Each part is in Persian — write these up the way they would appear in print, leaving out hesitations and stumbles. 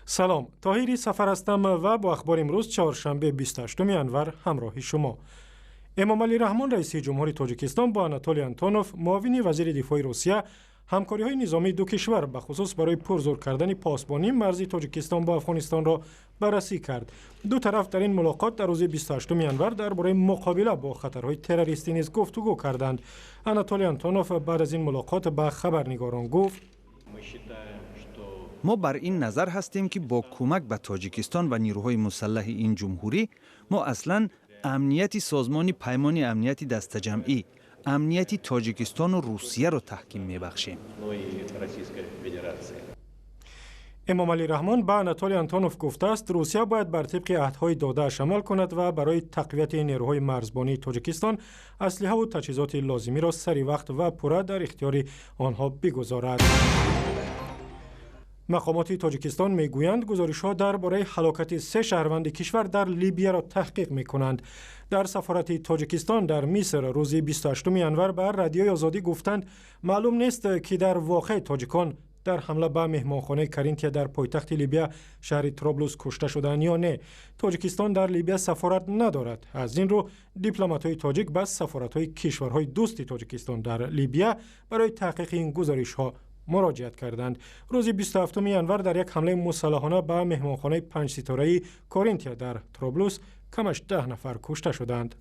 سلام، طاهری سفر هستم و با اخبار امروز چهارشنبه 28 انور همراه شما. امامعلی رحمان رئیس جمهوری تاجیکستان با آناتولی آنتونوف معاون وزیر دفاع روسیه همکاری‌های نظامی دو کشور به خصوص برای پرزور کردن پاسبانی مرزی تاجیکستان با افغانستان را بررسی کرد. دو طرف در این ملاقات در روز 28 انور درباره مقابله با خطرهای تروریستی نیز گفتگو کردند. آناتولی آنتونوف بعد از این ملاقات به خبرنگاران گفت: ما بر این نظر هستیم که با کمک به تاجیکستان و نیروهای مسلح این جمهوری ما اصلاً امنیت سازمان پیمان امنیت دسته‌جمعی، امنیت تاجیکستان و روسیه را تحکیم می‌بخشیم. امامعلی رحمان به آناتولی آنتونوف گفته است روسیه باید بر طبق عهدهای داده‌اش عمل کند و برای تقویت نیروهای مرزبانی تاجیکستان اسلحه و تجهیزات لازمی را سری وقت و پوره در اختیار آنها بگذارد. مقامات تاجیکستان میگویند گزارش‌ها درباره هلاکت 3 شهروند کشور در لیبی را تحقیق می‌کنند. در سفارت تاجیکستان در مصر روز 28 انور به رادیوی آزادی گفتند معلوم نیست که در واقع تاجیکان در حمله به مهمانخانه کارینتیا در پایتخت لیبیا شهر طرابلس کشته شدند یا نه. تاجیکستان در لیبیا سفارت ندارد. از این رو دیپلمات‌های تاجیک به سفارت‌های کشورهای دوست تاجیکستان در لیبیا برای تحقیق این گزارش‌ها مراجعت کردند. روز 27 انور در یک حمله مسلحانه به مهمانخانه 5 ستاره‌ای کارینتیا در طرابلس کمش 10 نفر کشته شدند.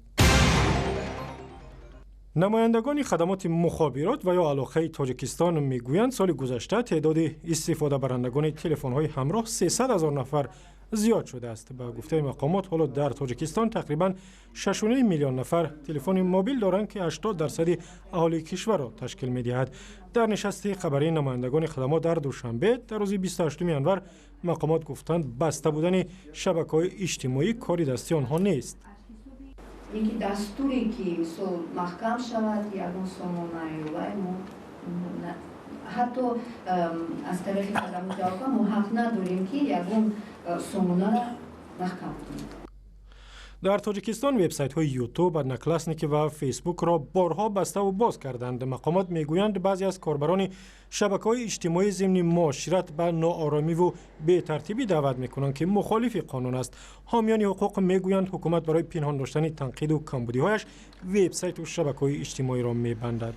نمایندگان خدمات مخابرات و یا علاقه تاجیکستان میگویند سال گذشته تعداد استفاده برندگان تلفن‌های همراه 300,000 نفر زیاد شده است. با گفته مقامات حالا در تاجیکستان تقریباً 6.5 میلیون نفر تلفن موبیل دارند که 80% اهالی کشور را تشکیل می‌دهد. در نشست خبری نمایندگان خدمات در دوشنبه در روز 28 انور مقامات گفتند بسته بودن شبکه‌های اجتماعی کاری دستی آنها نیست. اینکه دستوری که مثلا محکم شود یگان سامانه حتی از طرف خدمات حکومت ما حق نداریم که یگان سامانه را محکم کنیم. در تاجیکستان وبسایت‌های یوتیوب، نکلاسنیک و فیسبوک را بارها بسته و باز کردند. مقامات میگویند بعضی از کاربران شبکه‌های اجتماعی ضمن معاشرت به ناآرامی و بی‌ترتیبی دعوت می‌کنند که مخالف قانون است. حامیان حقوق میگویند حکومت برای پنهان داشتن تنقید و کمبودی‌هایش وبسایت و شبکه‌های اجتماعی را می‌بندد.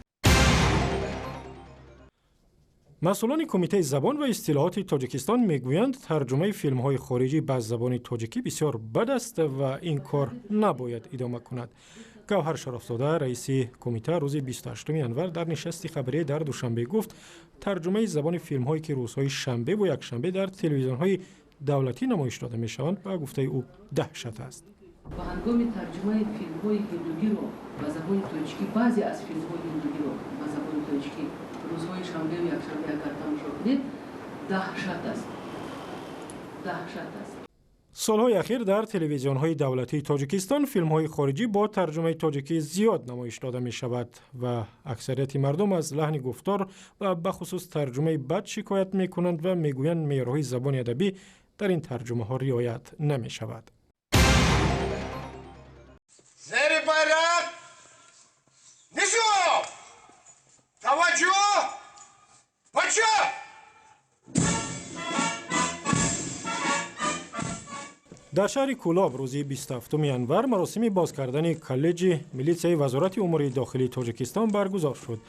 مسئولان کمیته زبان و اصطلاحات تاجیکستان میگویند ترجمه فیلم‌های خارجی به زبان تاجیکی بسیار بد است و این کار نباید ادامه کند. گوهر شرافزاده رئیس کمیته روز 28 انور در نشست خبری در دوشنبه گفت ترجمه زبان فیلم‌هایی که روزهای شنبه و یکشنبه در تلویزیون‌های دولتی نمایش داده می‌شوند به گفته او دهشت است. با هنگام ترجمه فیلم‌های هندوگی را به زبان تاجیکی بعضی از فیلم‌های هندوگی را به زبان تاجیکی روزهای شنبه و یکشنبه کردن شده دهشت است. سالهای اخیر در تلویزیون‌های دولتی تاجیکستان فیلم‌های خارجی با ترجمه تاجیکی زیاد نمایش داده می‌شود و اکثریت مردم از لحن گفتار و به خصوص ترجمه بد شکایت می‌کنند و می‌گویند معیارهای زبان ادبی در این ترجمه‌ها رعایت نمی‌شود. زیر بیرق نشو! توجه! بچه! در شهر کولاب روز 27 انور مراسم باز کردن کالج میلیسیای وزارت امور داخلی تاجیکستان برگزار شد.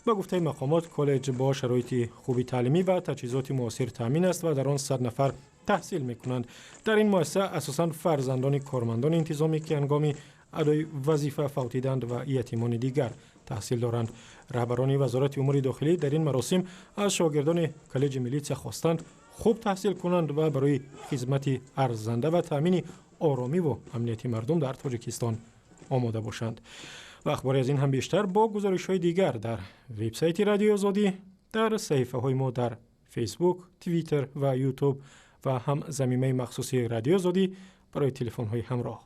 به گفته مقامات کالج با شرایط خوبی تعلیمی و تجهیزات معاصر تامین است و در آن 100 نفر تحصیل می‌کنند. در این مؤسسه اساساً فرزندان کارمندان انتظامی که هنگام ادای وظیفه فوتیدند و یتیمان دیگر تحصیل دارند. رهبران وزارت امور داخلی در این مراسم از شاگردان کالج میلیسیا خواستند خوب تحصیل کنند و برای خدمت ارزنده و تامین آرامی و امنیت مردم در تاجیکستان آماده باشند. و اخباری از این هم بیشتر با گزارش‌های دیگر در وبسایت رادیو آزادی، در صفحه‌های ما در فیسبوک، توییتر و یوتیوب و هم زمینه مخصوصی رادیو آزادی برای تلفن‌های همراه.